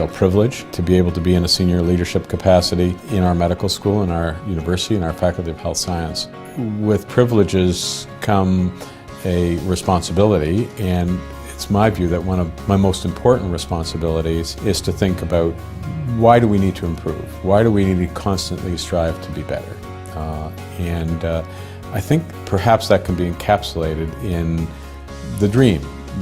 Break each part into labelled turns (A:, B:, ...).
A: real privilege to be able to be in a senior leadership capacity in our medical school, in our university, in our Faculty of Health Science. With privileges come a responsibility, and it's my view that one of my most important responsibilities is to think about why do we need to improve? Why do we need to constantly strive to be better? I think perhaps that can be encapsulated in the dream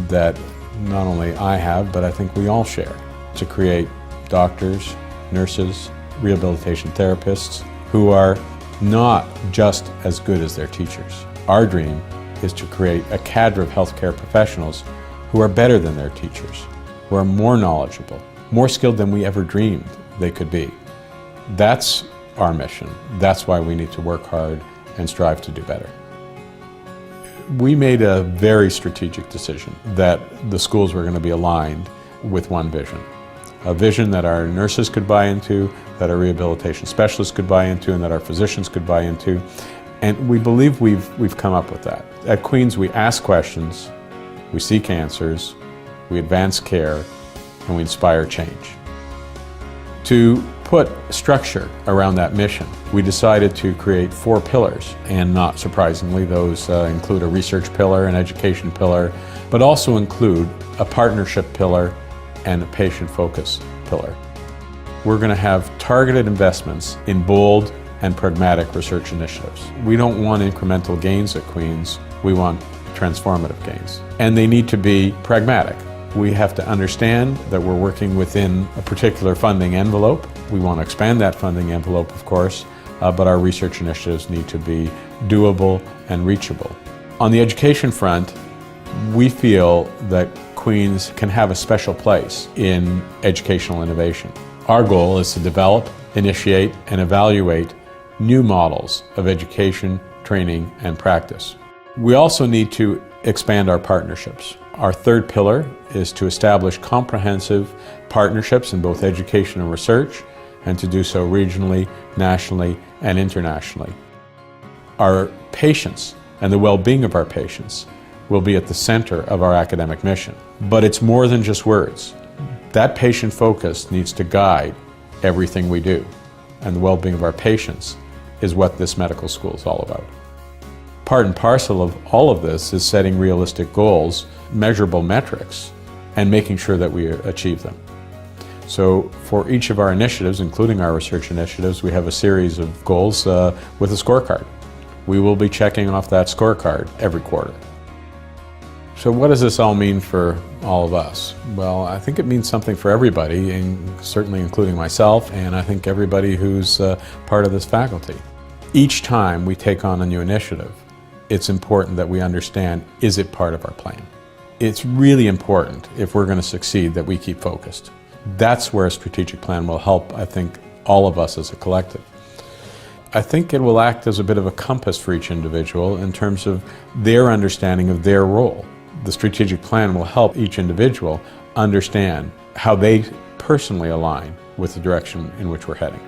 A: that not only I have, but I think we all share, to create doctors, nurses, rehabilitation therapists who are not just as good as their teachers. Our dream is to create a cadre of healthcare professionals who are better than their teachers, who are more knowledgeable, more skilled than we ever dreamed they could be. That's our mission. That's why we need to work hard and strive to do better. We made a very strategic decision that the schools were going to be aligned with one vision. A vision that our nurses could buy into, that our rehabilitation specialists could buy into, and that our physicians could buy into. And we believe we've come up with that. At Queen's, we ask questions, we seek answers, we advance care, and we inspire change. To put structure around that mission, we decided to create 4 pillars, and not surprisingly, those include a research pillar, an education pillar, but also include a partnership pillar and a patient focus pillar. We're going to have targeted investments in bold and pragmatic research initiatives. We don't want incremental gains at Queen's, we want transformative gains. And they need to be pragmatic. We have to understand that we're working within a particular funding envelope. We want to expand that funding envelope, of course, but our research initiatives need to be doable and reachable. On the education front, we feel that Queen's can have a special place in educational innovation. Our goal is to develop, initiate, and evaluate new models of education, training, and practice. We also need to expand our partnerships. Our 3rd pillar is to establish comprehensive partnerships in both education and research, and to do so regionally, nationally, and internationally. Our patients and the well-being of our patients will be at the center of our academic mission. But it's more than just words. That patient focus needs to guide everything we do, and the well-being of our patients is what this medical school is all about. Part and parcel of all of this is setting realistic goals, measurable metrics, and making sure that we achieve them. So for each of our initiatives, including our research initiatives, we have a series of goals with a scorecard. We will be checking off that scorecard every quarter. So what does this all mean for all of us? Well, I think it means something for everybody, and certainly including myself, and I think everybody who's part of this faculty. Each time we take on a new initiative, it's important that we understand, is it part of our plan? It's really important, if we're going to succeed, that we keep focused. That's where a strategic plan will help, I think, all of us as a collective. I think it will act as a bit of a compass for each individual in terms of their understanding of their role. The strategic plan will help each individual understand how they personally align with the direction in which we're heading.